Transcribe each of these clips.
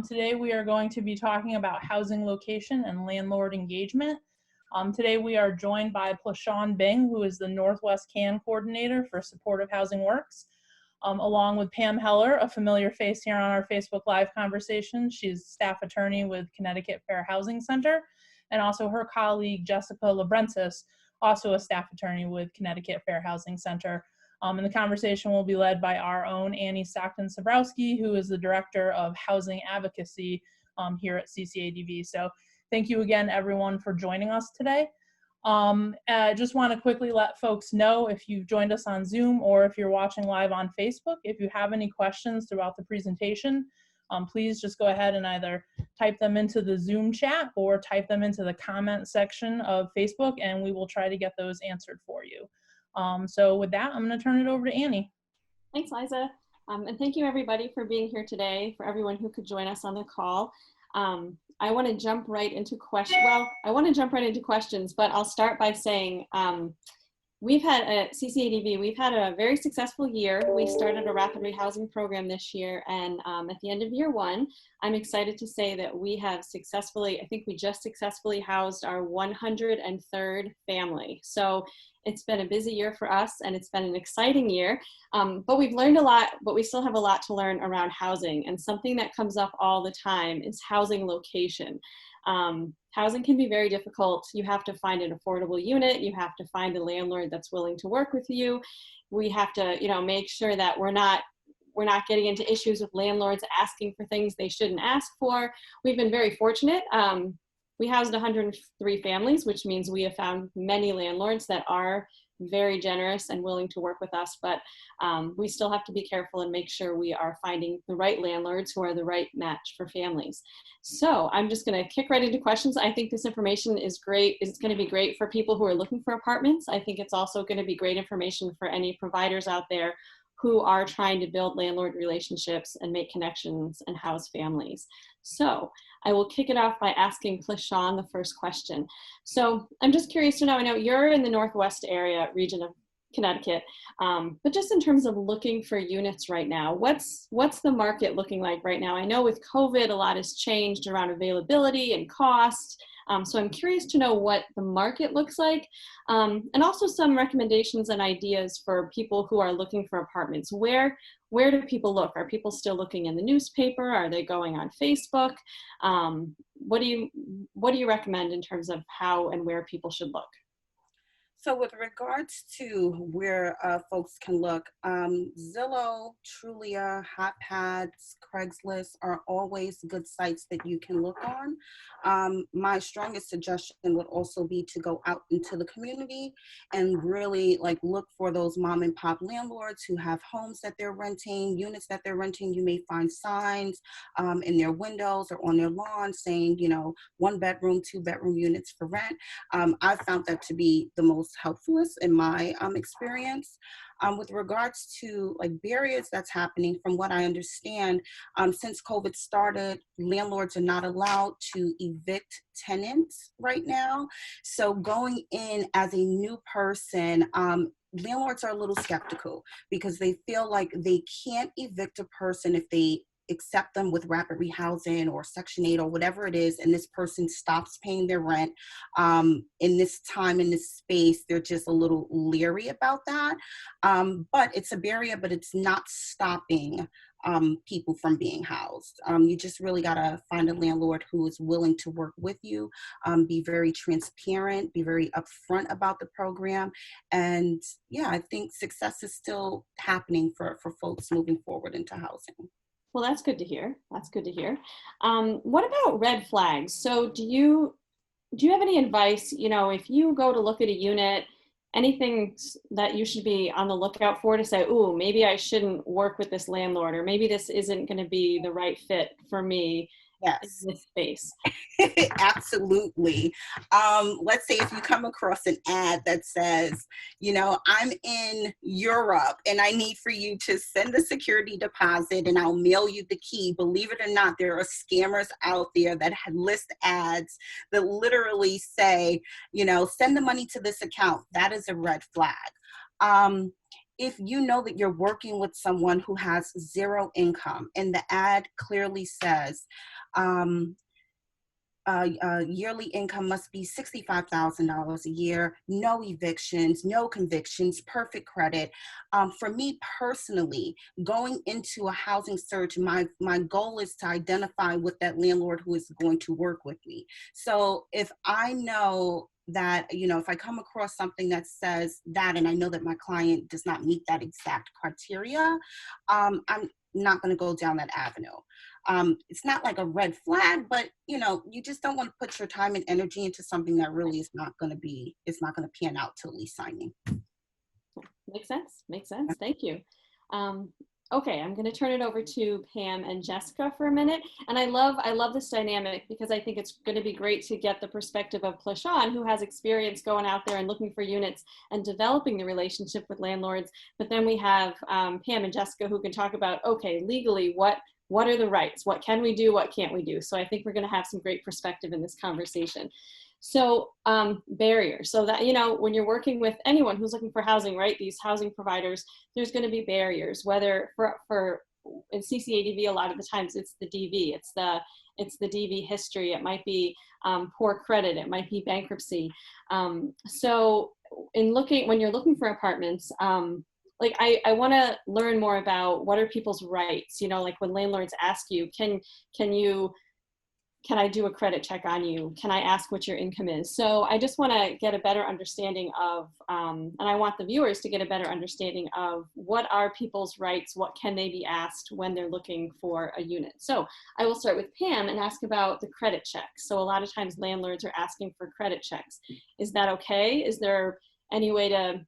Today we are going to be talking about housing location and landlord engagement. Today we are joined by Plashawn Bing, who is the Northwest CAN coordinator for Supportive Housing Works, along with Pam Heller, a familiar face here on our Facebook Live conversation. She's staff attorney with Connecticut Fair Housing Center, and also her colleague Jessica Labrensis, also a staff attorney with Connecticut Fair Housing Center. And the conversation will be led by our own Annie Stockton-Sabrowski, who is the Director of Housing Advocacy here at CCADV. So thank you again, everyone, for joining us today. I just want to quickly let folks know, if you've joined us on Zoom or if you're watching live on Facebook, if you have any questions throughout the presentation, please just go ahead and either type them into the Zoom chat or type them into the comment section of Facebook, and we will try to get those answered for you. So with that, I'm going to turn it over to Annie. Thanks, Liza. And thank you, everybody, for being here today, for everyone who could join us on the call. I want to jump right into questions, but I'll start by saying we've had at CCADV, we've had a very successful year. We started a rapid rehousing program this year, and at the end of year one, I'm excited to say that we have successfully, I think we just successfully housed our 103rd family. So it's been a busy year for us, and it's been an exciting year, but we've learned a lot, but we still have a lot to learn around housing. And something that comes up all the time is housing location. Housing can be very difficult. You have to find an affordable unit. You have to find a landlord that's willing to work with you. We have to, make sure that we're not getting into issues with landlords asking for things they shouldn't ask for. We've been very fortunate. We housed 103 families, which means we have found many landlords that are very generous and willing to work with us, but we still have to be careful and make sure we are finding the right landlords who are the right match for families. So I'm just going to kick right into questions. I think this information is great. It's going to be great for people who are looking for apartments. I think it's also going to be great information for any providers out there who are trying to build landlord relationships and make connections and house families. So I will kick it off by asking Plashawn the first question. So I'm just curious to know, I know you're in the Northwest area region of Connecticut, but just in terms of looking for units right now, what's the market looking like right now? I know with COVID, a lot has changed around availability and cost. So I'm curious to know what the market looks like, and also some recommendations and ideas for people who are looking for apartments. Where do people look? Are people still looking in the newspaper? Are they going on Facebook? What do you recommend in terms of how and where people should look? So with regards to where folks can look, Zillow, Trulia, HotPads, Craigslist are always good sites that you can look on. My strongest suggestion would also be to go out into the community and really look for those mom and pop landlords who have homes that they're renting, units that they're renting. You may find signs in their windows or on their lawn saying, 1 bedroom, 2 bedroom units for rent. I found that to be the most helpfulest in my experience. With regards to barriers that's happening, from what I understand, since COVID started, landlords are not allowed to evict tenants right now. So going in as a new person, landlords are a little skeptical because they feel like they can't evict a person if they accept them with rapid rehousing or Section 8 or whatever it is, and this person stops paying their rent in this time, in this space. They're just a little leery about that. But it's a barrier, but it's not stopping people from being housed. You just really got to find a landlord who is willing to work with you, be very transparent, be very upfront about the program. And yeah, I think success is still happening for folks moving forward into housing. Well, that's good to hear. That's good to hear. What about red flags? So do you have any advice, if you go to look at a unit, anything that you should be on the lookout for to say, ooh, maybe I shouldn't work with this landlord, or maybe this isn't going to be the right fit for me Yes. in this space? Absolutely. Let's say if you come across an ad that says, I'm in Europe and I need for you to send a security deposit and I'll mail you the key. Believe it or not, there are scammers out there that list ads that literally say, send the money to this account. That is a red flag. if you know that you're working with someone who has zero income, and the ad clearly says, yearly income must be $65,000 a year, no evictions, no convictions, perfect credit. For me personally, going into a housing search, my goal is to identify with that landlord who is going to work with me. So if I know that, you know, if I come across something that says that, and I know that my client does not meet that exact criteria, I'm not going to go down that avenue. It's not like a red flag, but you know, you just don't want to put your time and energy into something that really is not going to pan out till lease signing. Makes sense. Makes sense. Thank you. Okay, I'm going to turn it over to Pam and Jessica for a minute. And I love this dynamic because I think it's going to be great to get the perspective of Plashawn, who has experience going out there and looking for units and developing the relationship with landlords. But then we have Pam and Jessica who can talk about, okay, legally, what are the rights? What can we do? What can't we do? So I think we're going to have some great perspective in this conversation. So barriers, so that, you know, when you're working with anyone who's looking for housing, right, these housing providers, there's going to be barriers, whether for in CCADV, a lot of the times it's the DV, it's the DV history, it might be poor credit, it might be bankruptcy. So when you're looking for apartments, like I want to learn more about what are people's rights, you know, like when landlords ask you, can I do a credit check on you? Can I ask what your income is? So I just want to get a better understanding of, and I want the viewers to get a better understanding of what are people's rights, what can they be asked when they're looking for a unit. So I will start with Pam and ask about the credit check. So a lot of times landlords are asking for credit checks. Is that okay? Is there any way to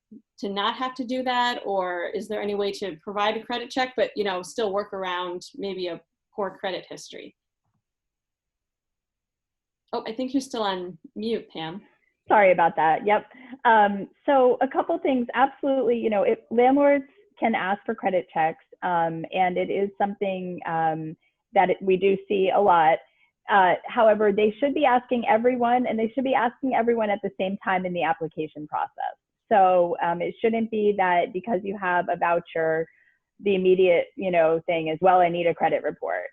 not have to do that? Or is there any way to provide a credit check, but, you know, still work around maybe a poor credit history? Oh, I think you're still on mute, Pam. Sorry about that. Yep. So a couple things. Absolutely. You know, if landlords can ask for credit checks, and it is something that we do see a lot. However, they should be asking everyone, and they should be asking everyone at the same time in the application process. So it shouldn't be that because you have a voucher, the immediate, you know, thing is, well, I need a credit report.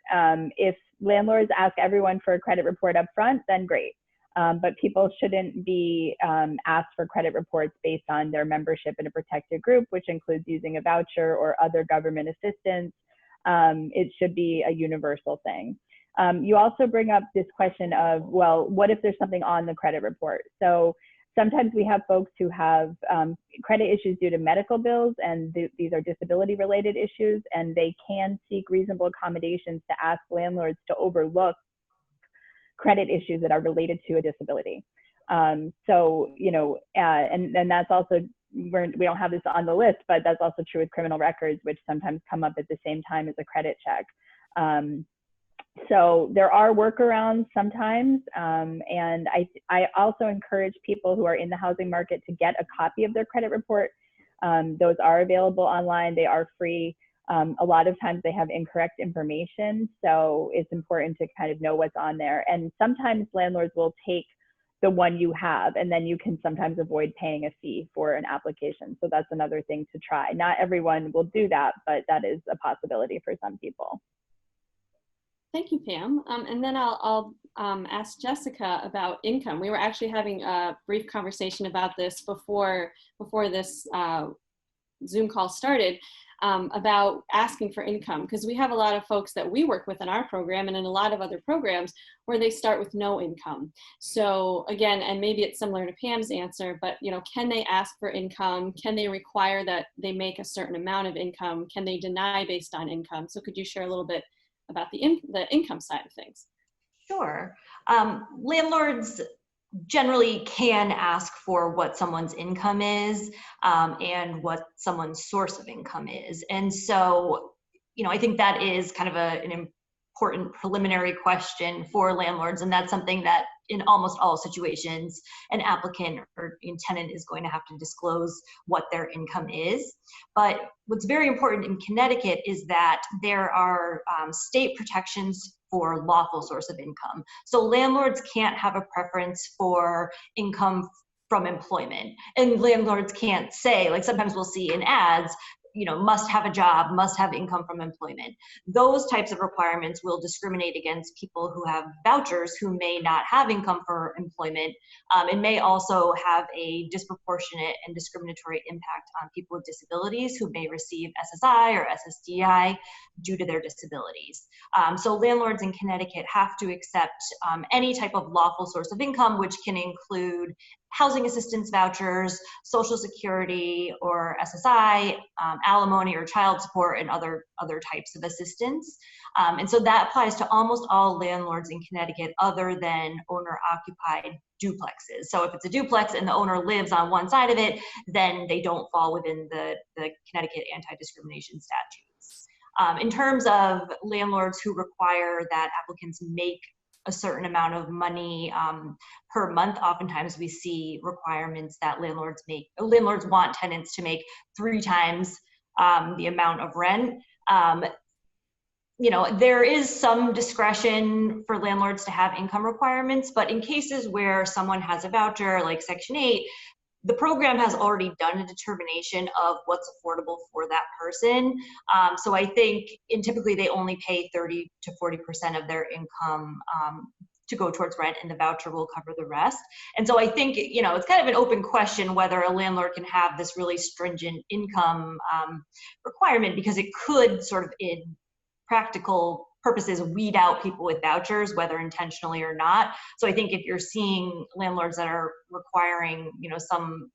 If landlords ask everyone for a credit report up front, then great. But people shouldn't be asked for credit reports based on their membership in a protected group, which includes using a voucher or other government assistance. It should be a universal thing. You also bring up this question of, well, what if there's something on the credit report? So sometimes we have folks who have credit issues due to medical bills, and these are disability related issues, and they can seek reasonable accommodations to ask landlords to overlook credit issues that are related to a disability. So, you know, and that's also, we don't have this on the list, but that's also true with criminal records, which sometimes come up at the same time as a credit check. So there are workarounds sometimes, and I also encourage people who are in the housing market to get a copy of their credit report. Those are available online. They are free. A lot of times they have incorrect information, so it's important to kind of know what's on there. And sometimes landlords will take the one you have, and then you can sometimes avoid paying a fee for an application. So that's another thing to try. Not everyone will do that, but that is a possibility for some people. Thank you, Pam. And then I'll ask Jessica about income. We were actually having a brief conversation about this before this Zoom call started, about asking for income, because we have a lot of folks that we work with in our program and in a lot of other programs where they start with no income. So again, and maybe it's similar to Pam's answer, but you know, can they ask for income? Can they require that they make a certain amount of income? Can they deny based on income? So could you share a little bit about the income side of things? Sure. Landlords generally can ask for what someone's income is and what someone's source of income is. And so, you know, I think that is kind of an important preliminary question for landlords. And that's something that in almost all situations, an applicant or tenant is going to have to disclose what their income is. But what's very important in Connecticut is that there are state protections for lawful source of income. So landlords can't have a preference for income from employment. And landlords can't say, like sometimes we'll see in ads, must have a job, must have income from employment. Those types of requirements will discriminate against people who have vouchers who may not have income for employment, and may also have a disproportionate and discriminatory impact on people with disabilities who may receive SSI or SSDI due to their disabilities. So landlords in Connecticut have to accept any type of lawful source of income, which can include housing assistance vouchers, Social Security or SSI, alimony or child support, and other types of assistance. And so that applies to almost all landlords in Connecticut other than owner-occupied duplexes. So if it's a duplex and the owner lives on one side of it, then they don't fall within the Connecticut anti-discrimination statutes. In terms of landlords who require that applicants make a certain amount of money per month, oftentimes we see requirements that landlords want tenants to make 3 times the amount of rent. There is some discretion for landlords to have income requirements, but in cases where someone has a voucher like Section 8, the program has already done a determination of what's affordable for that person. So I think, and typically they only pay 30 to 40% of their income to go towards rent, and the voucher will cover the rest. And so I think, it's kind of an open question whether a landlord can have this really stringent income requirement, because it could sort of, in practical purposes, weed out people with vouchers, whether intentionally or not. So I think if you're seeing landlords that are requiring, some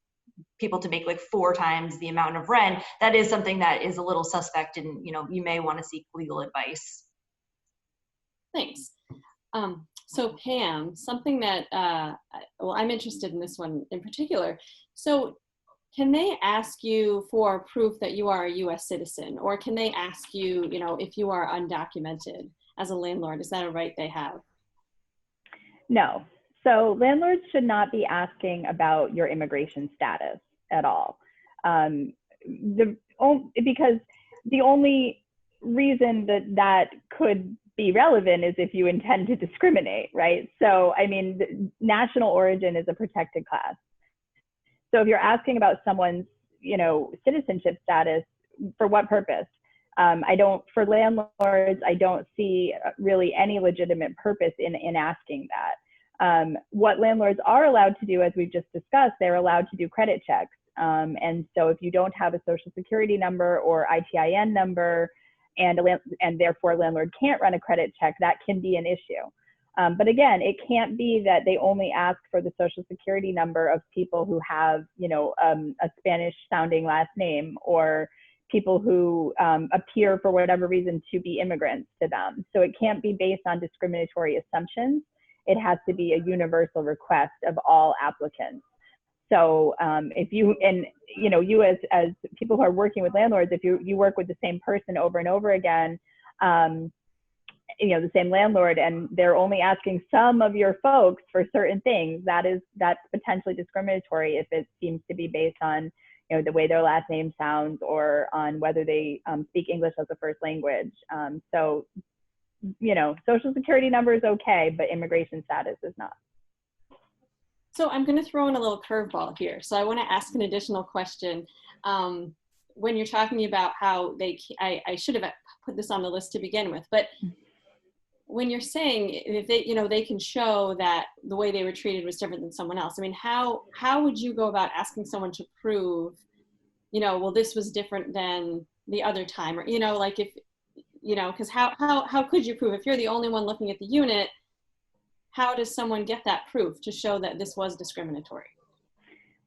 people to make like 4 times the amount of rent, that is something that is a little suspect, and you may want to seek legal advice. Thanks. So Pam, something that, I'm interested in this one in particular. So can they ask you for proof that you are a US citizen, or can they ask you, if you are undocumented as a landlord? Is that a right they have? No. So landlords should not be asking about your immigration status at all. Because the only reason that could be relevant is if you intend to discriminate, right? So, the national origin is a protected class. So if you're asking about someone's, citizenship status, for what purpose? For landlords, I don't see really any legitimate purpose in asking that. What landlords are allowed to do, as we've just discussed, they're allowed to do credit checks. And so if you don't have a Social Security number or ITIN number, and therefore a landlord can't run a credit check, that can be an issue. But again, it can't be that they only ask for the Social Security number of people who have, a Spanish sounding last name, or people who appear for whatever reason to be immigrants to them. So it can't be based on discriminatory assumptions. It has to be a universal request of all applicants. So if you, and you as people who are working with landlords, if you work with the same person over and over again, the same landlord, and they're only asking some of your folks for certain things, that's potentially discriminatory if it seems to be based on the way their last name sounds, or on whether they speak English as a first language. So Social Security number is okay, but immigration status is not. So I'm going to throw in a little curveball here. So I want to ask an additional question. When you're talking about how I should have put this on the list to begin with, but when you're saying if they can show that the way they were treated was different than someone else, how would you go about asking someone to prove, well, this was different than the other time, or, like if, because how could you prove if you're the only one looking at the unit? How does someone get that proof to show that this was discriminatory?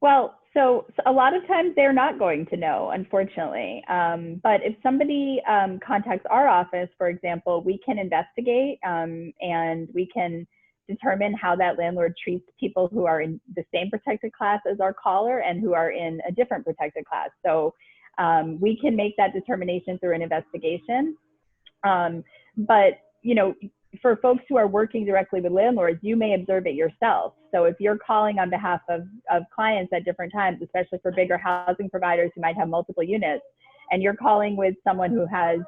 Well, so a lot of times they're not going to know, unfortunately. But if somebody contacts our office, for example, we can investigate and we can determine how that landlord treats people who are in the same protected class as our caller and who are in a different protected class. So we can make that determination through an investigation. But, for folks who are working directly with landlords, you may observe it yourself. So if you're calling on behalf of clients at different times, especially for bigger housing providers who might have multiple units, and you're calling with someone who has,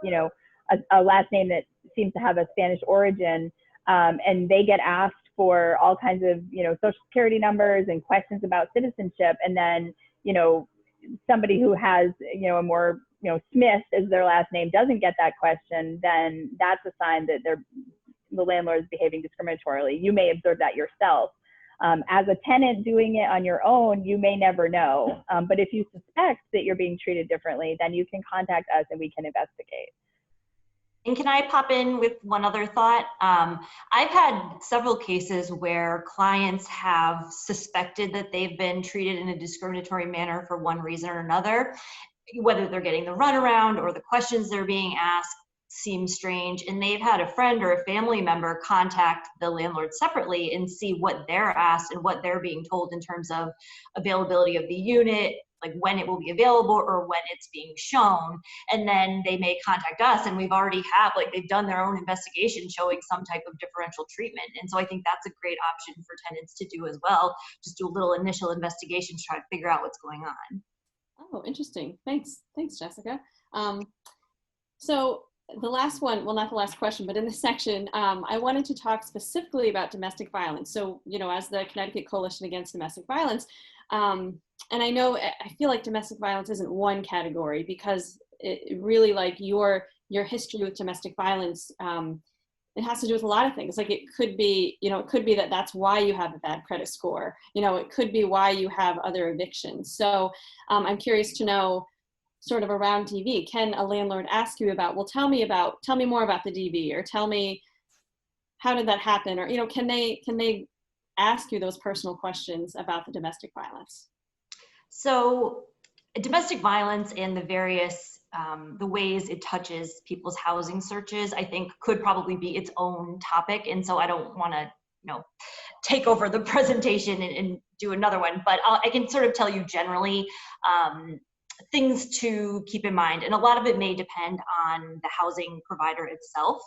a last name that seems to have a Spanish origin, and they get asked for all kinds of, social security numbers and questions about citizenship. And then, somebody who has, a more, Smith is their last name doesn't get that question, then that's a sign that the landlord is behaving discriminatorily. You may observe that yourself. As a tenant doing it on your own, you may never know. But if you suspect that you're being treated differently, then you can contact us and we can investigate. And can I pop in with one other thought? I've had several cases where clients have suspected that they've been treated in a discriminatory manner for one reason or another, whether they're getting the runaround or the questions they're being asked seem strange, and they've had a friend or a family member contact the landlord separately and see what they're asked and what they're being told in terms of availability of the unit, like when it will be available or when it's being shown. And then they may contact us, and we've already they've done their own investigation showing some type of differential treatment. And so I think that's a great option for tenants to do as well. Just do a little initial investigation to try to figure out what's going on. Oh, interesting. Thanks, Jessica. So the last one, well, not the last question, but in this section, I wanted to talk specifically about domestic violence. So, as the Connecticut Coalition Against Domestic Violence, and I feel like domestic violence isn't one category, because it really, like your history with domestic violence, it has to do with a lot of things. Like it could be, that's why you have a bad credit score. It could be why you have other evictions. So I'm curious to know, sort of around DV, can a landlord ask you about, well, tell me more about the DV, or tell me, how did that happen? Or, can they ask you those personal questions about the domestic violence? So domestic violence and the various, the ways it touches people's housing searches, I think could probably be its own topic. And so I don't want to, take over the presentation and do another one, but I can sort of tell you generally, things to keep in mind, and a lot of it may depend on the housing provider itself.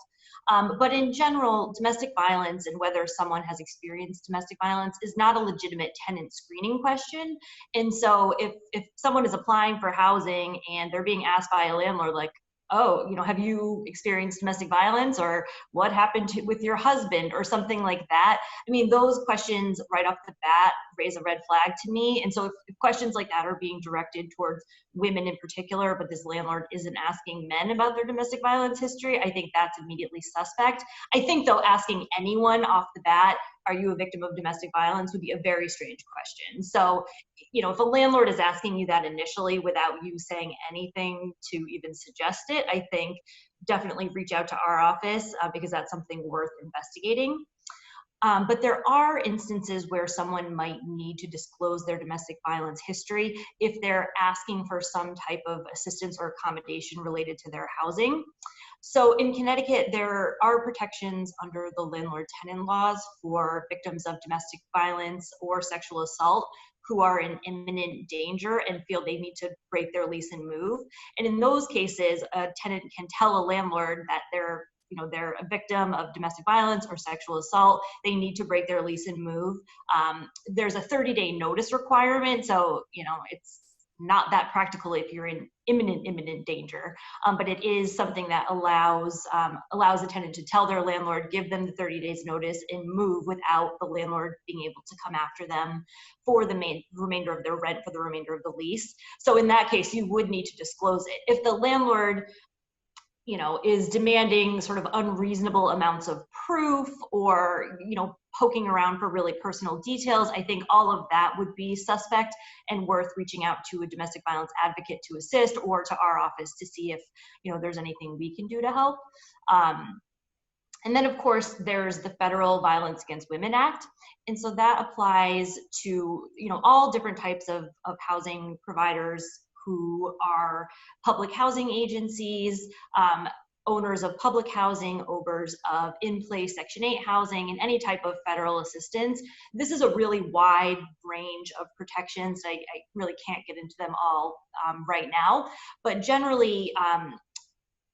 But in general, domestic violence and whether someone has experienced domestic violence is not a legitimate tenant screening question. And so if someone is applying for housing and they're being asked by a landlord, like, oh, have you experienced domestic violence, or what happened with your husband, or something like that? I mean, those questions right off the bat raise a red flag to me. And so if questions like that are being directed towards women in particular, but this landlord isn't asking men about their domestic violence history, I think that's immediately suspect. I think, though, asking anyone off the bat, are you a victim of domestic violence, would be a very strange question. So, if a landlord is asking you that initially without you saying anything to even suggest it, I think definitely reach out to our office because that's something worth investigating. But there are instances where someone might need to disclose their domestic violence history if they're asking for some type of assistance or accommodation related to their housing. So in Connecticut, there are protections under the landlord-tenant laws for victims of domestic violence or sexual assault who are in imminent danger and feel they need to break their lease and move. And in those cases, a tenant can tell a landlord that they're a victim of domestic violence or sexual assault. They need to break their lease and move. There's a 30-day notice requirement, so it's not that practical if you're in imminent danger, but it is something that allows a tenant to tell their landlord, give them the 30 days notice, and move without the landlord being able to come after them for the remainder of their rent for the remainder of the lease. So in that case, you would need to disclose it. If the landlord is demanding sort of unreasonable amounts of proof, or, poking around for really personal details, I think all of that would be suspect and worth reaching out to a domestic violence advocate to assist, or to our office to see if, there's anything we can do to help. And then, of course, there's the Federal Violence Against Women Act. And so that applies to, all different types of housing providers who are public housing agencies, owners of public housing, owners of in-place Section 8 housing, and any type of federal assistance. This is a really wide range of protections. I really can't get into them all right now, but generally,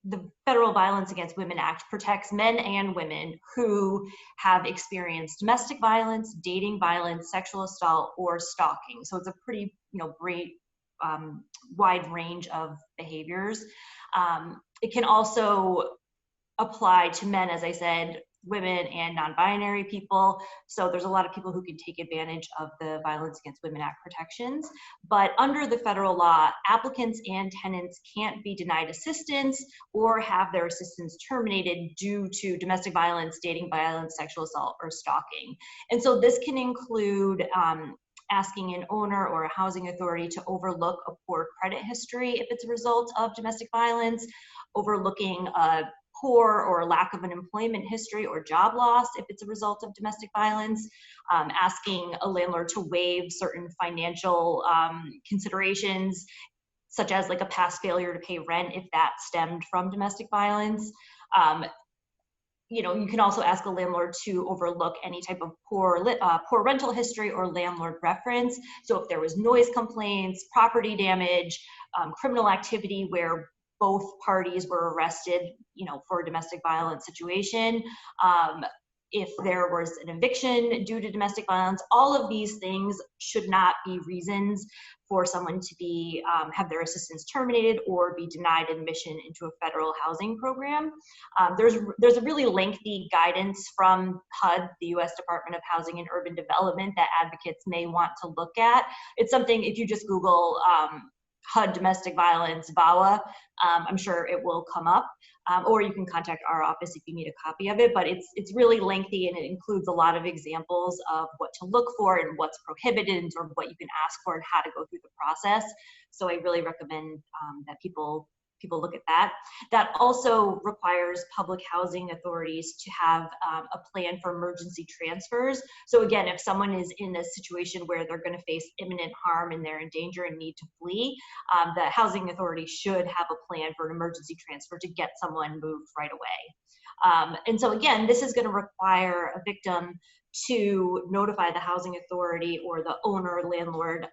the Federal Violence Against Women Act protects men and women who have experienced domestic violence, dating violence, sexual assault, or stalking. So it's a pretty, great wide range of behaviors. It can also apply to men, as I said, women and non-binary people. So there's a lot of people who can take advantage of the Violence Against Women Act protections. But under the federal law, applicants and tenants can't be denied assistance or have their assistance terminated due to domestic violence, dating violence, sexual assault, or stalking. And so this can include asking an owner or a housing authority to overlook a poor credit history if it's a result of domestic violence, overlooking a poor or lack of an employment history or job loss if it's a result of domestic violence, asking a landlord to waive certain financial considerations, such as like a past failure to pay rent if that stemmed from domestic violence. You know, you can also ask a landlord to overlook any type of poor rental history or landlord reference. So if there was noise complaints, property damage, criminal activity where both parties were arrested, you know, for a domestic violence situation, if there was an eviction due to domestic violence, all of these things should not be reasons for someone to be have their assistance terminated or be denied admission into a federal housing program. There's a really lengthy guidance from HUD, the U.S. Department of Housing and Urban Development, that advocates may want to look at. It's something, if you just Google HUD domestic violence VAWA, I'm sure it will come up, or you can contact our office if you need a copy of it, but it's really lengthy and it includes a lot of examples of what to look for and what's prohibited and sort of what you can ask for and how to go through the process. So I really recommend that people look at that. That also requires public housing authorities to have a plan for emergency transfers. So again, if someone is in a situation where they're going to face imminent harm and they're in danger and need to flee, the housing authority should have a plan for an emergency transfer to get someone moved right away. And so again, this is going to require a victim to notify the housing authority or the owner, landlord,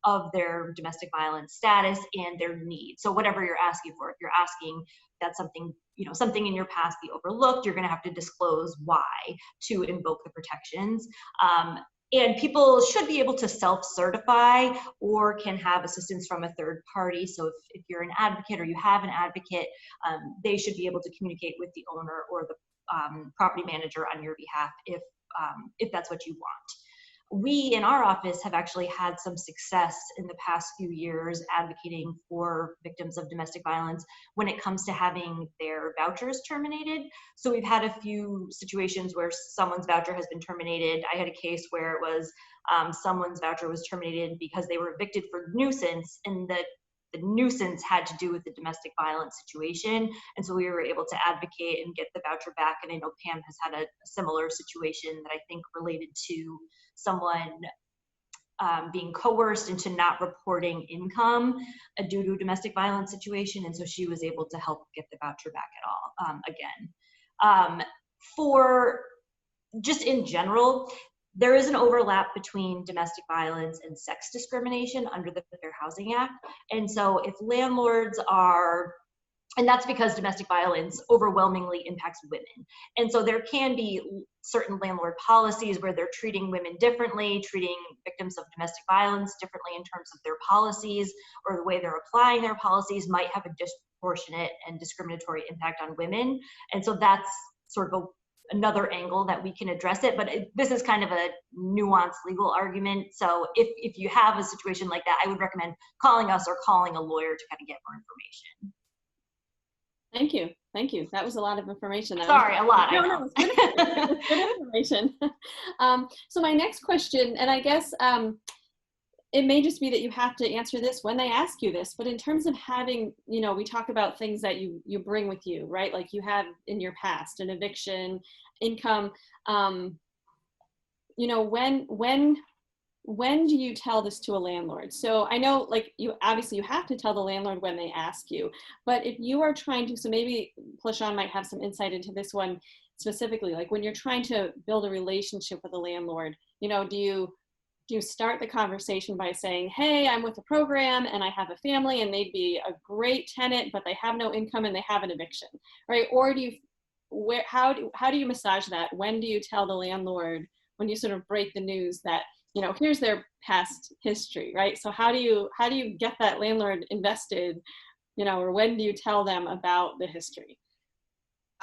of their domestic violence status and their needs. So whatever you're asking for, if you're asking that something, you know, something in your past be overlooked, you're going to have to disclose why to invoke the protections. And people should be able to self-certify or can have assistance from a third party. So if you're an advocate or you have an advocate, they should be able to communicate with the owner or the property manager on your behalf if that's what you want. We in our office have actually had some success in the past few years advocating for victims of domestic violence when it comes to having their vouchers terminated. So we've had a few situations where someone's voucher has been terminated. I had a case where it was someone's voucher was terminated because they were evicted for nuisance, and the nuisance had to do with the domestic violence situation. And so we were able to advocate and get the voucher back. And I know Pam has had a similar situation that I think related to someone being coerced into not reporting income due to a domestic violence situation. And so she was able to help get the voucher back at all again. For just in general, there is an overlap between domestic violence and sex discrimination under the Fair Housing Act. And so if landlords are, and that's because domestic violence overwhelmingly impacts women. And so there can be certain landlord policies where they're treating women differently, treating victims of domestic violence differently in terms of their policies, or the way they're applying their policies might have a disproportionate and discriminatory impact on women. And so that's sort of another angle that we can address it, but this is kind of a nuanced legal argument. So if you have a situation like that, I would recommend calling us or calling a lawyer to kind of get more information. Thank you. Thank you. That was a lot of information. Sorry, a lot. No, it's good information. So my next question, and I guess it may just be that you have to answer this when they ask you this, but in terms of having, you know, we talk about things that you bring with you, right? Like you have in your past, an eviction, income, you know, when do you tell this to a landlord? So I know, like, you obviously you have to tell the landlord when they ask you, but if you are trying to, so maybe Plashawn might have some insight into this one specifically, like when you're trying to build a relationship with a landlord, you know, do you start the conversation by saying, hey, I'm with a program and I have a family and they'd be a great tenant, but they have no income and they have an eviction, right? Or how do you massage that? When do you tell the landlord, when you sort of break the news that, you know, here's their past history, right? So how do you get that landlord invested, you know, or when do you tell them about the history?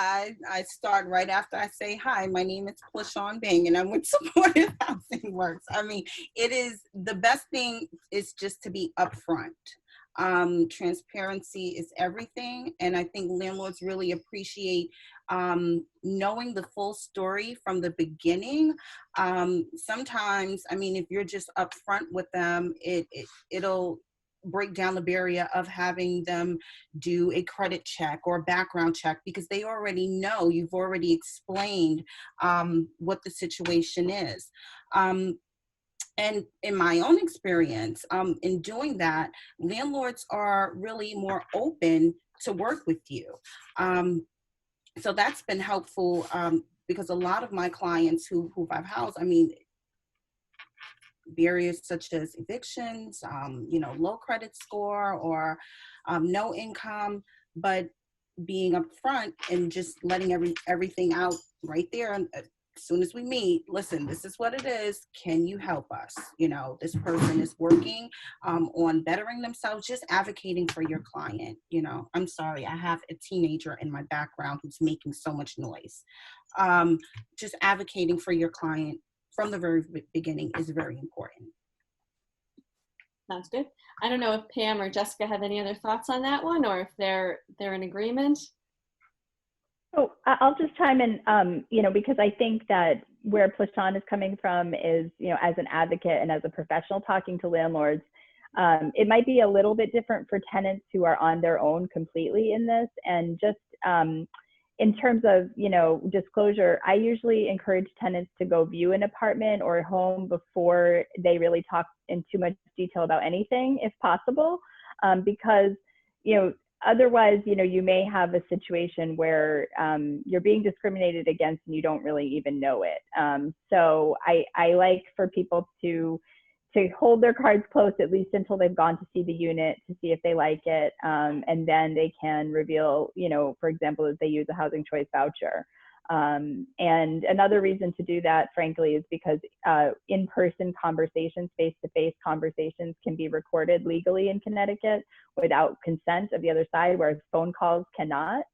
I start right after I say, hi, my name is Plashawn Bing, and I'm with Supportive Housing Works. I mean, it is, the best thing is just to be upfront. Transparency is everything. And I think landlords really appreciate knowing the full story from the beginning. Sometimes, I mean, if you're just upfront with them, it'll break down the barrier of having them do a credit check or a background check, because they already know, you've already explained what the situation is. And in my own experience, in doing that, landlords are really more open to work with you. So that's been helpful, because a lot of my clients who I've housed, I mean, barriers such as evictions, low credit score, or no income, but being upfront and just letting everything out right there. And as soon as we meet, listen, this is what it is. Can you help us? This person is working on bettering themselves, just advocating for your client. I'm sorry, I have a teenager in my background who's making so much noise. Just advocating for your client from the very beginning is very important. Sounds good. I don't know if Pam or Jessica have any other thoughts on that one, or if they're in agreement. So I'll just chime in, because I think that where Plashawn is coming from is, as an advocate and as a professional talking to landlords, it might be a little bit different for tenants who are on their own completely in this. And just in terms of, disclosure, I usually encourage tenants to go view an apartment or a home before they really talk in too much detail about anything, if possible, because, otherwise, you may have a situation where you're being discriminated against and you don't really even know it. So I like for people to hold their cards close, at least until they've gone to see the unit to see if they like it. And then they can reveal, for example, if they use a housing choice voucher. And another reason to do that, frankly, is because in-person conversations, face-to-face conversations can be recorded legally in Connecticut without consent of the other side, whereas phone calls cannot.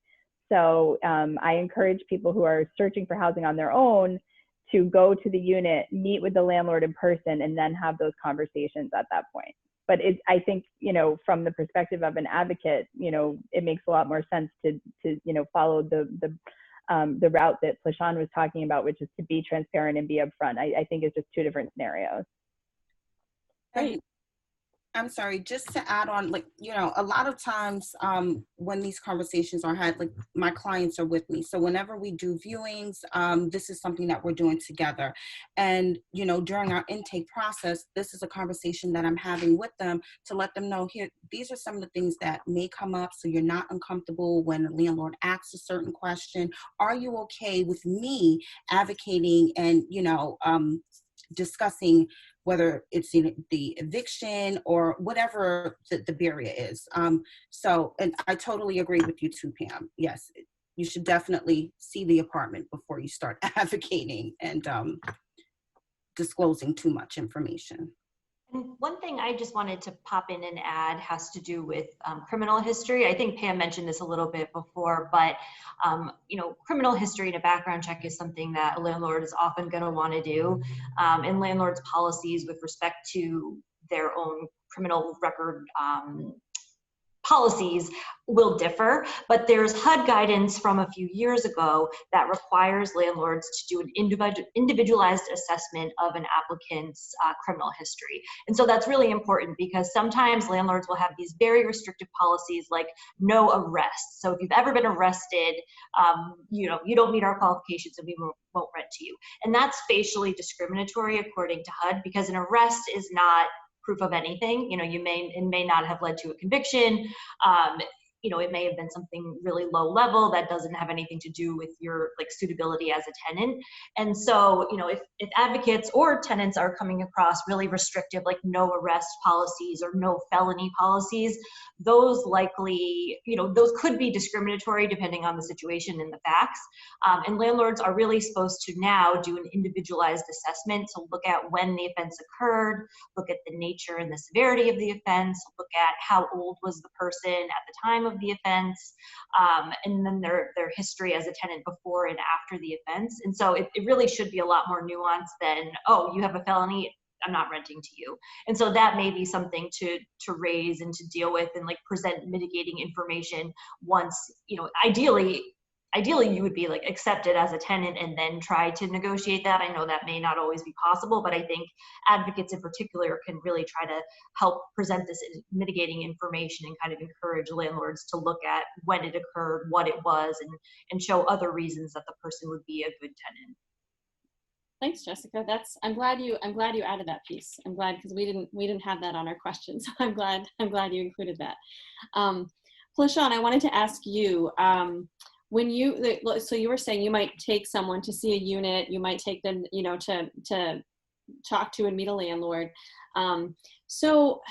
So I encourage people who are searching for housing on their own to go to the unit, meet with the landlord in person, and then have those conversations at that point. But I think, from the perspective of an advocate, it makes a lot more sense to follow the route that Plashawn was talking about, which is to be transparent and be upfront. I think it's just two different scenarios. Great. I'm sorry, just to add on, a lot of times when these conversations are had, my clients are with me. So whenever we do viewings, this is something that we're doing together. And, during our intake process, this is a conversation that I'm having with them to let them know, here, these are some of the things that may come up, so you're not uncomfortable when a landlord asks a certain question. Are you okay with me advocating and, discussing whether it's the eviction or whatever the barrier is. And I totally agree with you too, Pam. Yes, you should definitely see the apartment before you start advocating and disclosing too much information. And one thing I just wanted to pop in and add has to do with criminal history. I think Pam mentioned this a little bit before, but criminal history and a background check is something that a landlord is often going to want to do. And landlords' policies with respect to their own criminal record policies will differ, but there's HUD guidance from a few years ago that requires landlords to do an individualized assessment of an applicant's criminal history. And so that's really important because sometimes landlords will have these very restrictive policies like no arrest. So if you've ever been arrested, you don't meet our qualifications and we won't rent to you. And that's facially discriminatory according to HUD because an arrest is not proof of anything. It may not have led to a conviction. It may have been something really low level that doesn't have anything to do with your suitability as a tenant. And so, if advocates or tenants are coming across really restrictive, no arrest policies or no felony policies, those likely, those could be discriminatory depending on the situation and the facts. And landlords are really supposed to now do an individualized assessment to look at when the offense occurred, look at the nature and the severity of the offense, look at how old was the person at the time of of the offense, and then their history as a tenant before and after the offense. And so it really should be a lot more nuanced than, oh, you have a felony, I'm not renting to you. And so that may be something to raise and to deal with and like present mitigating information once, you know, ideally you would be like accepted as a tenant and then try to negotiate that. I know that may not always be possible, but I think advocates in particular can really try to help present this mitigating information and kind of encourage landlords to look at when it occurred, what it was, and show other reasons that the person would be a good tenant. Thanks, Jessica. I'm glad you added that piece. I'm glad, because we didn't have that on our questions. I'm glad you included that. Plashawn, I wanted to ask you, when so you were saying you might take someone to see a unit, you might take them, you know, to talk to and meet a landlord. So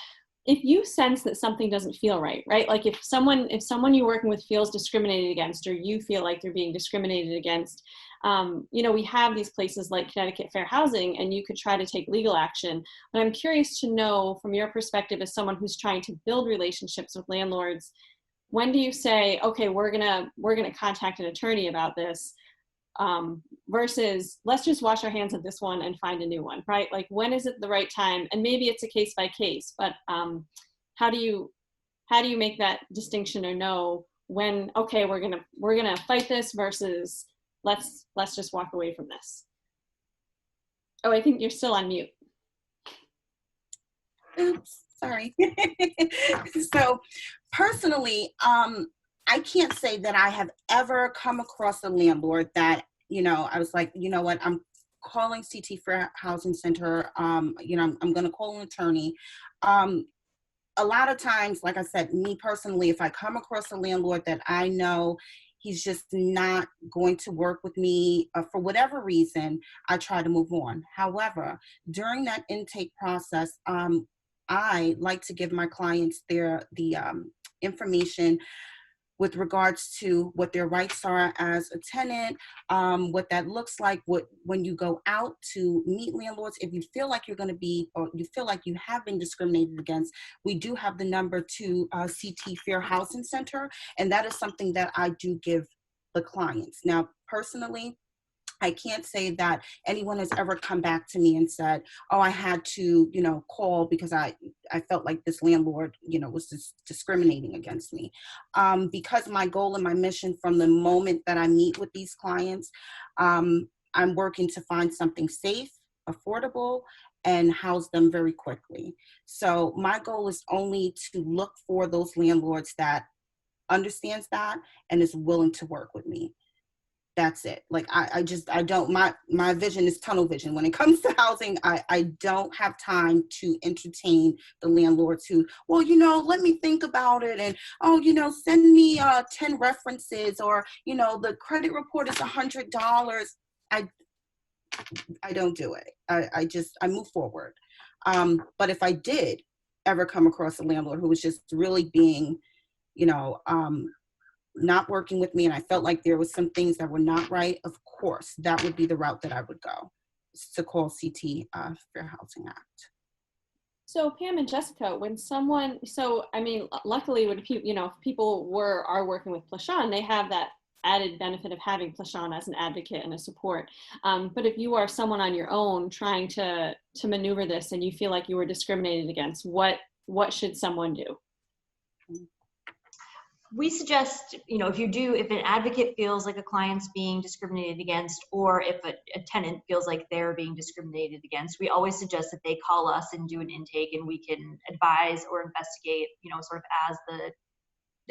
if you sense that something doesn't feel right? Like if someone you're working with feels discriminated against, or you feel like they're being discriminated against, you know, we have these places like Connecticut Fair Housing, and you could try to take legal action. But I'm curious to know, from your perspective as someone who's trying to build relationships with landlords, when do you say, okay, we're gonna contact an attorney about this, versus let's just wash our hands of this one and find a new one, right? Like, when is it the right time? And maybe it's a case by case, but how do you make that distinction, or know when, okay, we're gonna fight this versus let's just walk away from this? Oh, I think you're still on mute. Oops, sorry. So personally, I can't say that I have ever come across a landlord that, you know, I was like, you know what, I'm calling CT Fair Housing Center. You know, I'm going to call an attorney. A lot of times, like I said, me personally, if I come across a landlord that I know he's just not going to work with me for whatever reason, I try to move on. However, during that intake process, I like to give my clients the information with regards to what their rights are as a tenant, what that looks like, when you go out to meet landlords. If you feel like you're going to be, or you feel like you have been discriminated against, we do have the number to CT Fair Housing Center, and that is something that I do give the clients. Now, personally, I can't say that anyone has ever come back to me and said, oh, I had to, you know, call because I felt like this landlord, you know, was just discriminating against me. Because my goal and my mission from the moment that I meet with these clients, I'm working to find something safe, affordable, and house them very quickly. So my goal is only to look for those landlords that understands that and is willing to work with me. That's it. Like, I don't, my vision is tunnel vision. When it comes to housing, I don't have time to entertain the landlords who, well, you know, let me think about it. And, oh, you know, send me 10 references, or, you know, the credit report is $100. I don't do it. I move forward. But if I did ever come across a landlord who was just really being, you know, not working with me, and I felt like there was some things that were not right, of course, that would be the route that I would go, to call CT Fair Housing Act. So Pam and Jessica, when someone, so I mean, luckily when people, you know, people are working with Plashawn, they have that added benefit of having Plashawn as an advocate and a support. But if you are someone on your own trying to maneuver this, and you feel like you were discriminated against, what should someone do? We suggest, you know, if an advocate feels like a client's being discriminated against, or if a tenant feels like they're being discriminated against, we always suggest that they call us and do an intake, and we can advise or investigate, you know, sort of as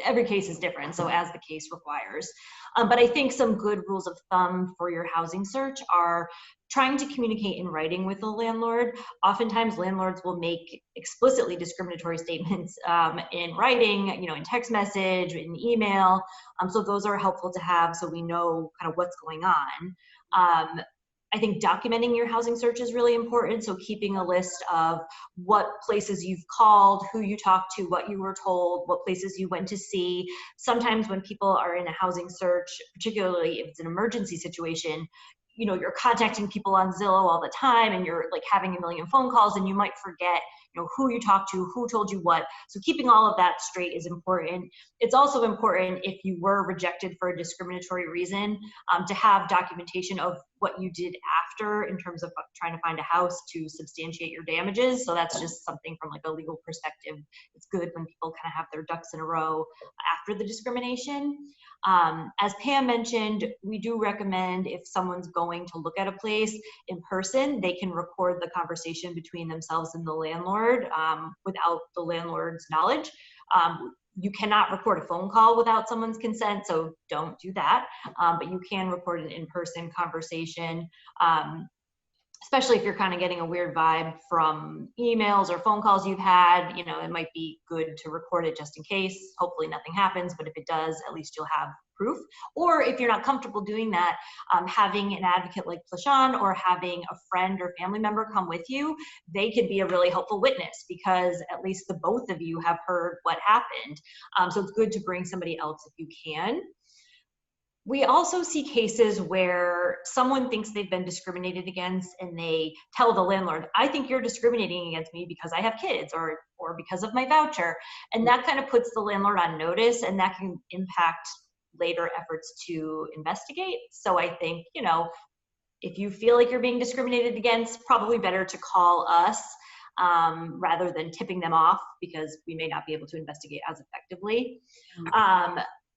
every case is different, so as the case requires. But I think some good rules of thumb for your housing search are trying to communicate in writing with the landlord. Oftentimes landlords will make explicitly discriminatory statements in writing, you know, in text message, in email. So those are helpful to have, so we know kind of what's going on. I think documenting your housing search is really important. So keeping a list of what places you've called, who you talked to, what you were told, what places you went to see. Sometimes when people are in a housing search, particularly if it's an emergency situation, you know, you're contacting people on Zillow all the time, and you're like having a million phone calls, and you might forget, who you talked to, who told you what. So keeping all of that straight is important. It's also important, if you were rejected for a discriminatory reason, to have documentation of what you did after in terms of trying to find a house to substantiate your damages. So that's just something from like a legal perspective. It's good when people kind of have their ducks in a row after the discrimination. As Pam mentioned, we do recommend, if someone's going to look at a place in person, they can record the conversation between themselves and the landlord without the landlord's knowledge. You cannot record a phone call without someone's consent, so don't do that. But you can record an in-person conversation, especially if you're kind of getting a weird vibe from emails or phone calls you've had. It might be good to record it just in case. Hopefully nothing happens, but if it does, at least you'll have proof. Or if you're not comfortable doing that, having an advocate like Plashan or having a friend or family member come with you, they could be a really helpful witness, because at least the both of you have heard what happened. So it's good to bring somebody else if you can. We also see cases where someone thinks they've been discriminated against and they tell the landlord, I think you're discriminating against me because I have kids or because of my voucher. And that kind of puts the landlord on notice, and that can impact later efforts to investigate. So I think, if you feel like you're being discriminated against, probably better to call us rather than tipping them off, because we may not be able to investigate as effectively.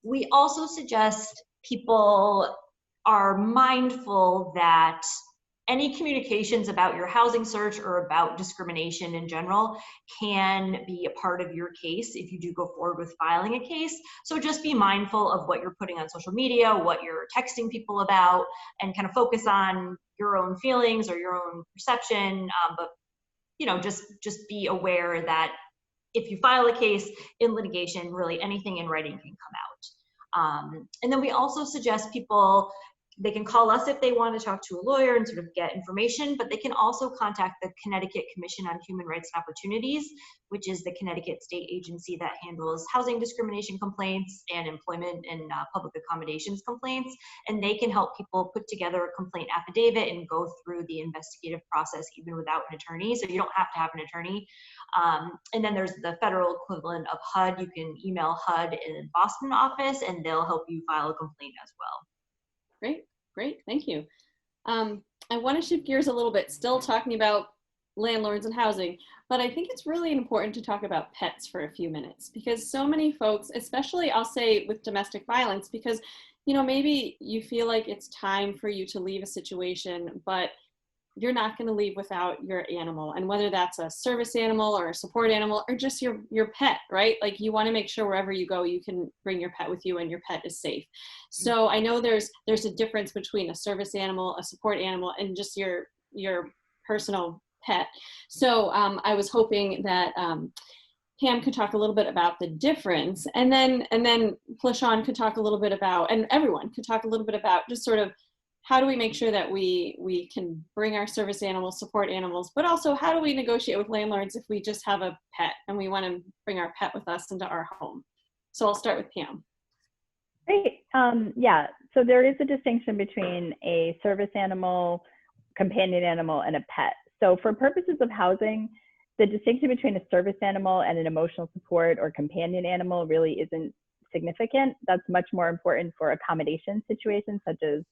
We also suggest people are mindful that any communications about your housing search or about discrimination in general can be a part of your case if you do go forward with filing a case. So just be mindful of what you're putting on social media, what you're texting people about, and kind of focus on your own feelings or your own perception. But just be aware that if you file a case in litigation, really anything in writing can come out. And then we also suggest people, they can call us if they want to talk to a lawyer and sort of get information, but they can also contact the Connecticut Commission on Human Rights and Opportunities, which is the Connecticut state agency that handles housing discrimination complaints and employment and public accommodations complaints. And they can help people put together a complaint affidavit and go through the investigative process even without an attorney. So you don't have to have an attorney. And then there's the federal equivalent of HUD. You can email HUD in the Boston office and they'll help you file a complaint as well. Great, thank you. I want to shift gears a little bit, still talking about landlords and housing, but I think it's really important to talk about pets for a few minutes, because so many folks, especially I'll say with domestic violence, because maybe you feel like it's time for you to leave a situation, but you're not going to leave without your animal, and whether that's a service animal or a support animal or just your pet, right? Like, you want to make sure wherever you go, you can bring your pet with you and your pet is safe. So I know there's a difference between a service animal, a support animal, and just your personal pet. So I was hoping that Pam could talk a little bit about the difference, and then Plashan could talk a little bit about, and everyone could talk a little bit about just sort of how do we make sure that we can bring our service animals, support animals, but also how do we negotiate with landlords if we just have a pet and we want to bring our pet with us into our home? So I'll start with Pam. Great. Yeah, so there is a distinction between a service animal, companion animal, and a pet. So for purposes of housing, the distinction between a service animal and an emotional support or companion animal really isn't significant. That's much more important for accommodation situations, such as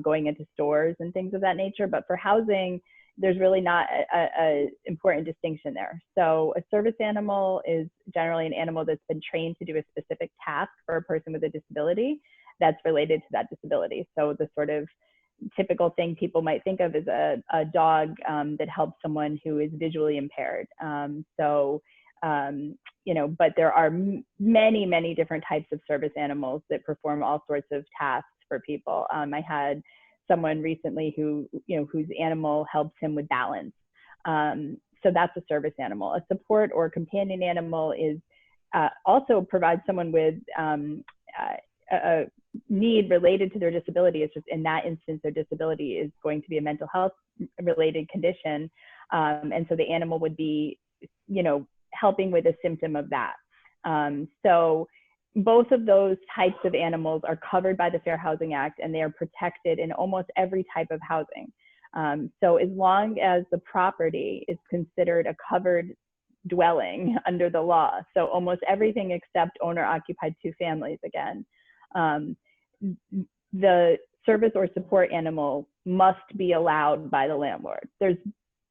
going into stores and things of that nature. But for housing, there's really not a important distinction there. So a service animal is generally an animal that's been trained to do a specific task for a person with a disability that's related to that disability. So the sort of typical thing people might think of is a dog that helps someone who is visually impaired. But there are many different types of service animals that perform all sorts of tasks for people. I had someone recently whose animal helps him with balance. So that's a service animal. A support or companion animal is also provides someone with a need related to their disability. It's just in that instance, their disability is going to be a mental health related condition. And so the animal would be, helping with a symptom of that. So both of those types of animals are covered by the Fair Housing Act, and they are protected in almost every type of housing. So as long as the property is considered a covered dwelling under the law. So almost everything except owner-occupied 2 families again. The service or support animal must be allowed by the landlord. There's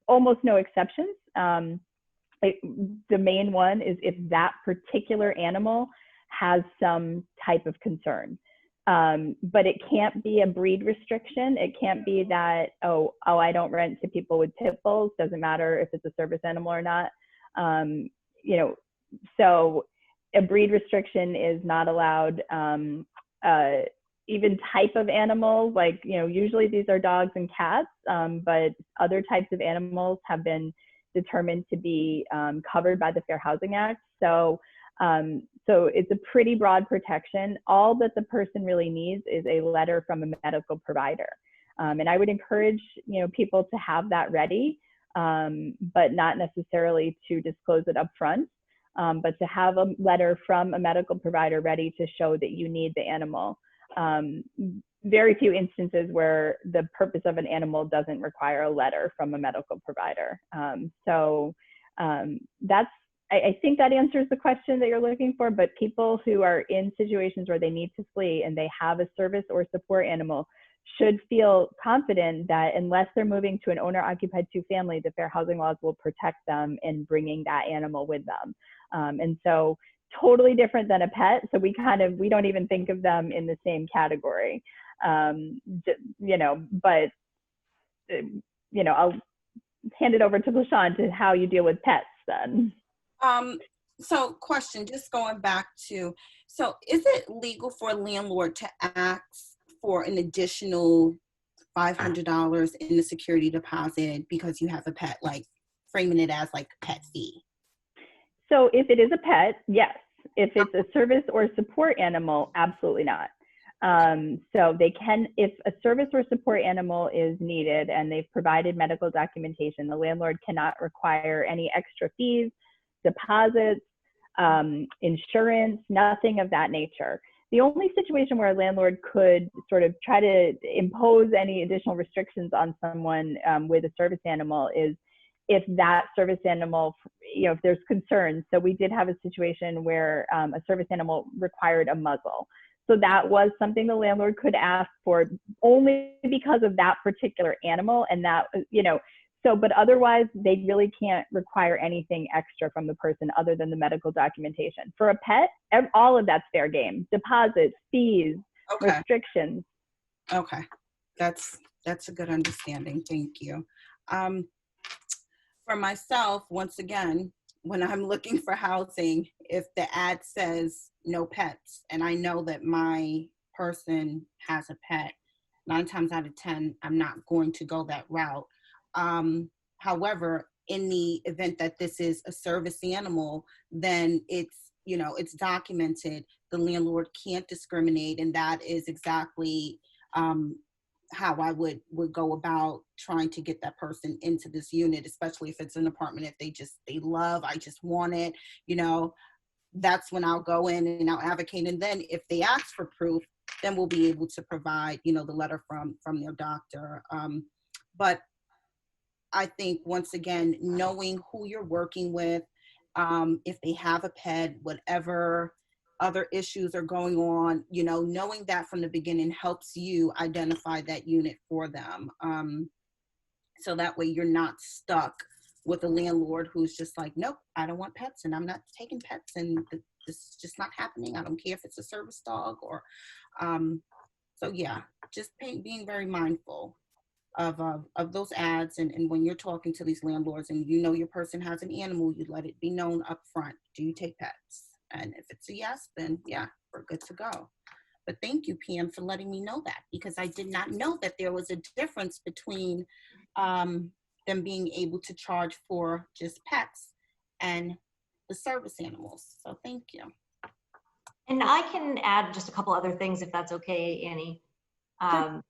almost no exceptions. The main one is if that particular animal has some type of concern. But it can't be a breed restriction. It can't be that, oh, I don't rent to people with pit bulls. Doesn't matter if it's a service animal or not. So a breed restriction is not allowed. Even type of animals, like, usually these are dogs and cats, but other types of animals have been determined to be covered by the Fair Housing Act. So it's a pretty broad protection. All that the person really needs is a letter from a medical provider. And I would encourage, people to have that ready, but not necessarily to disclose it up front, but to have a letter from a medical provider ready to show that you need the animal. Very few instances where the purpose of an animal doesn't require a letter from a medical provider. I think that answers the question that you're looking for, but people who are in situations where they need to flee and they have a service or support animal should feel confident that unless they're moving to an owner-occupied 2 family, the fair housing laws will protect them in bringing that animal with them. And so totally different than a pet. So we don't even think of them in the same category. But I'll hand it over to LaShawn to how you deal with pets then. So question, just going back to, so is it legal for a landlord to ask for an additional $500 in the security deposit because you have a pet, like framing it as like a pet fee? So if it is a pet, yes. If it's a service or support animal, absolutely not. So they can, if a service or support animal is needed and they've provided medical documentation, the landlord cannot require any extra fees, deposits, insurance, nothing of that nature. The only situation where a landlord could sort of try to impose any additional restrictions on someone with a service animal is if that service animal, if there's concerns. So we did have a situation where a service animal required a muzzle. So that was something the landlord could ask for only because of that particular animal. And that, but otherwise they really can't require anything extra from the person other than the medical documentation. For a pet, all of that's fair game. Deposits, fees, restrictions. Okay, that's a good understanding. Thank you. For myself, once again, when I'm looking for housing, if the ad says no pets, and I know that my person has a pet, 9 times out of 10, I'm not going to go that route. However, in the event that this is a service animal, then it's documented. The landlord can't discriminate, and that is exactly how I would go about trying to get that person into this unit, especially if it's an apartment, if they love, I just want it, that's when I'll go in and I'll advocate. And then if they ask for proof, then we'll be able to provide, the letter from their doctor. But I think, once again, knowing who you're working with, if they have a pet, whatever other issues are going on, knowing that from the beginning helps you identify that unit for them. So that way you're not stuck with a landlord who's just like, nope, I don't want pets and I'm not taking pets and this is just not happening. I don't care if it's a service dog or, so yeah, just being very mindful of those ads. And when you're talking to these landlords and your person has an animal, you let it be known up front. Do you take pets? And if it's a yes, then yeah, we're good to go. But thank you, PM, for letting me know that, because I did not know that there was a difference between them being able to charge for just pets and the service animals. So thank you. And I can add just a couple other things if that's okay, Annie. Sure.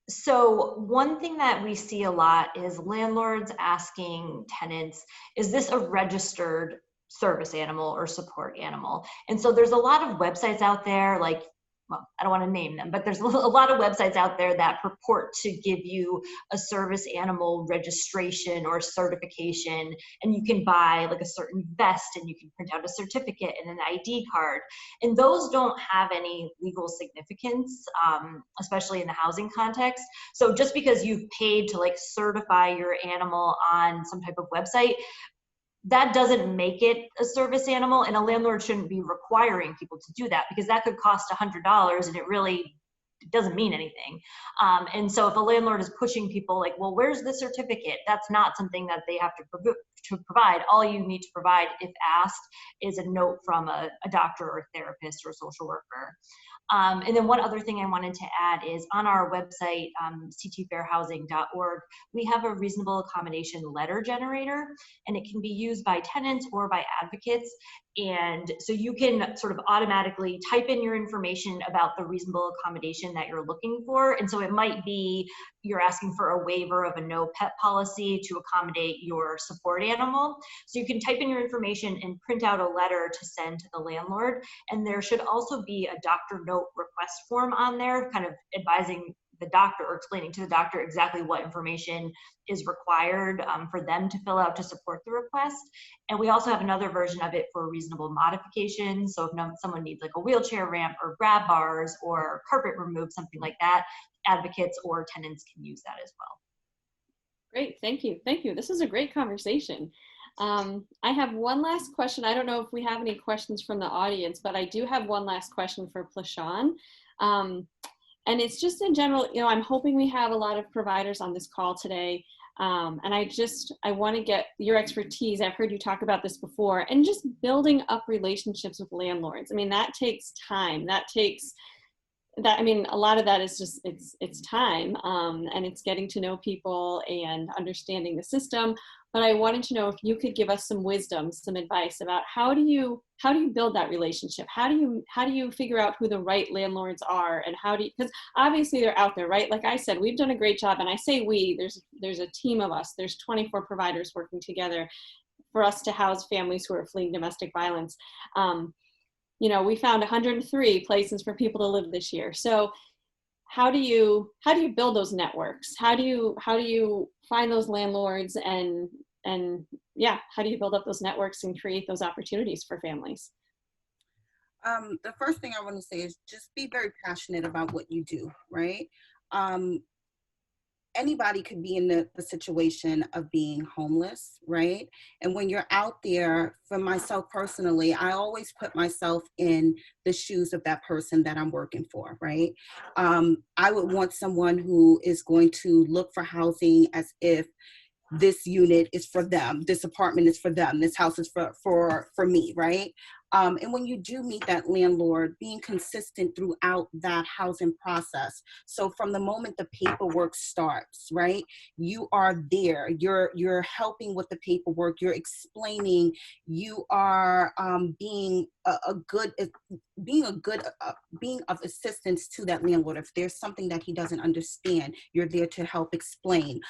So one thing that we see a lot is landlords asking tenants, is this a registered service animal or support animal? And so there's a lot of websites out there, like well, I don't want to name them, but there's a lot of websites out there that purport to give you a service animal registration or certification, and you can buy like a certain vest and you can print out a certificate and an ID card. And those don't have any legal significance, especially in the housing context. So just because you've paid to like certify your animal on some type of website, that doesn't make it a service animal, and a landlord shouldn't be requiring people to do that, because that could cost $100 and it really doesn't mean anything. And so if a landlord is pushing people like, well, where's the certificate? That's not something that they have to provide. All you need to provide, if asked, is a note from a doctor or a therapist or a social worker. And then one other thing I wanted to add is on our website, ctfairhousing.org, we have a reasonable accommodation letter generator, and it can be used by tenants or by advocates. And so you can sort of automatically type in your information about the reasonable accommodation that you're looking for. And so it might be you're asking for a waiver of a no pet policy to accommodate your support animal. So you can type in your information and print out a letter to send to the landlord. And there should also be a doctor note request form on there, kind of advising the doctor or explaining to the doctor exactly what information is required for them to fill out to support the request. And we also have another version of it for reasonable modifications. So if someone needs like a wheelchair ramp or grab bars or carpet removed, something like that, advocates or tenants can use that as well. Great, thank you. Thank you. This is a great conversation. I have one last question. I don't know if we have any questions from the audience, but I do have one last question for Plashawn. And it's just in general, you know, I'm hoping we have a lot of providers on this call today. And I want to get your expertise. I've heard you talk about this before, and just building up relationships with landlords. I mean, that takes time. I mean, a lot of that is just, it's time, and it's getting to know people and understanding the system. But I wanted to know if you could give us some wisdom, some advice about how do you build that relationship? How do you figure out who the right landlords are, and because obviously they're out there, right? Like I said, we've done a great job, and I say we, there's a team of us, there's 24 providers working together for us to house families who are fleeing domestic violence. You know, we found 103 places for people to live this year. So how do you build those networks? How do you find those landlords, and yeah, how do you build up those networks and create those opportunities for families? The first thing I want to say is just be very passionate about what you do, right? Anybody could be in the situation of being homeless, right? And when you're out there, for myself personally, I always put myself in the shoes of that person that I'm working for, right? I would want someone who is going to look for housing as if this unit is for them, this apartment is for them, this house is for me, right? And when you do meet that landlord, being consistent throughout that housing process. So from the moment the paperwork starts, right, you are there, you're helping with the paperwork, you're explaining, you are being of assistance to that landlord. If there's something that he doesn't understand, you're there to help explain.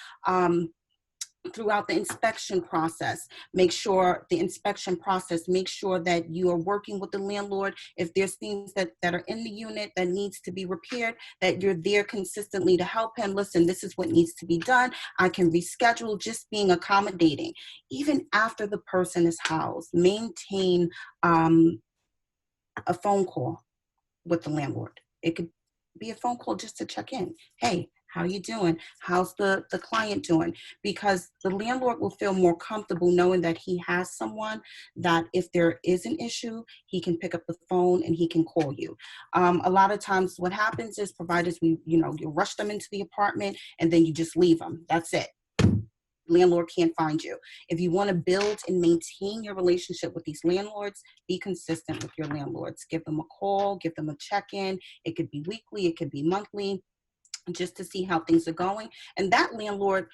Throughout the inspection process, make sure that you are working with the landlord. If there's things that are in the unit that needs to be repaired, that you're there consistently to help him. Listen, this is what needs to be done. I can reschedule, just being accommodating. Even after the person is housed, maintain a phone call with the landlord. It could be a phone call just to check in. Hey, how you doing? How's the client doing? Because the landlord will feel more comfortable knowing that he has someone that if there is an issue, he can pick up the phone and he can call you. A lot of times what happens is providers, you rush them into the apartment and then you just leave them. That's it. Landlord can't find you. If you want to build and maintain your relationship with these landlords, be consistent with your landlords. Give them a call, give them a check-in. It could be weekly, it could be monthly, just to see how things are going. And that landlord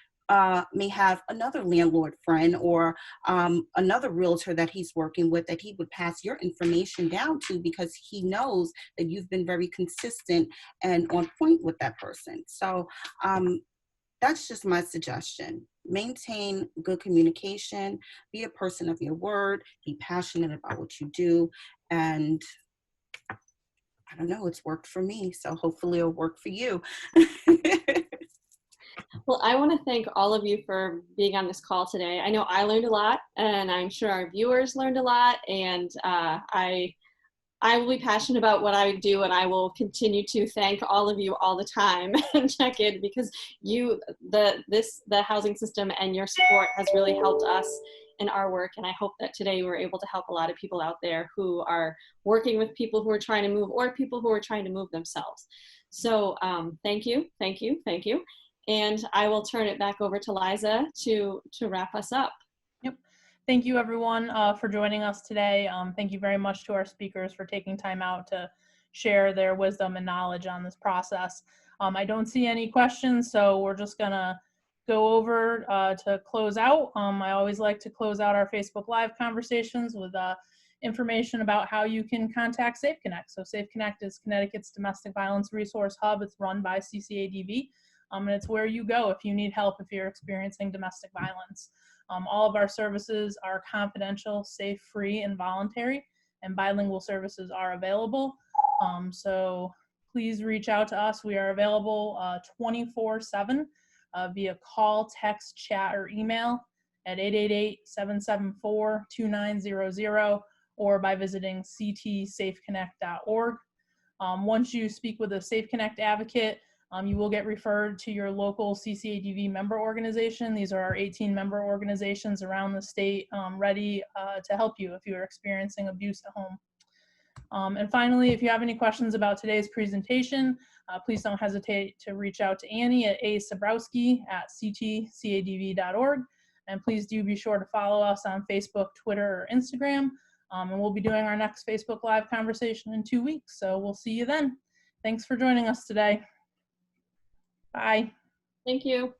may have another landlord friend or another realtor that he's working with that he would pass your information down to, because he knows that you've been very consistent and on point with that person. So that's just my suggestion. Maintain good communication, be a person of your word, be passionate about what you do, and I don't know, it's worked for me. So hopefully it'll work for you. Well, I want to thank all of you for being on this call today. I know I learned a lot, and I'm sure our viewers learned a lot, and I will be passionate about what I do, and I will continue to thank all of you all the time and check in, because the housing system and your support has really helped us in our work. And I hope that today we're able to help a lot of people out there who are working with people who are trying to move, or people who are trying to move themselves. So thank you, thank you, thank you. And I will turn it back over to Liza to wrap us up. Yep. Thank you, everyone, for joining us today. Thank you very much to our speakers for taking time out to share their wisdom and knowledge on this process. I don't see any questions, so we're just going to go over to close out. I always like to close out our Facebook Live conversations with information about how you can contact Safe Connect. So Safe Connect is Connecticut's domestic violence resource hub. It's run by CCADV. And it's where you go if you need help, if you're experiencing domestic violence. All of our services are confidential, safe, free, and voluntary, and bilingual services are available. So please reach out to us. We are available 24/7 via call, text, chat, or email at 888-774-2900 or by visiting ctsafeconnect.org. Once you speak with a Safe Connect advocate, you will get referred to your local CCADV member organization. These are our 18 member organizations around the state ready to help you if you are experiencing abuse at home. And finally, if you have any questions about today's presentation, please don't hesitate to reach out to Annie at asabrowski@ctcadv.org. And please do be sure to follow us on Facebook, Twitter, or Instagram. And we'll be doing our next Facebook Live conversation in 2 weeks. So we'll see you then. Thanks for joining us today. Bye. Thank you.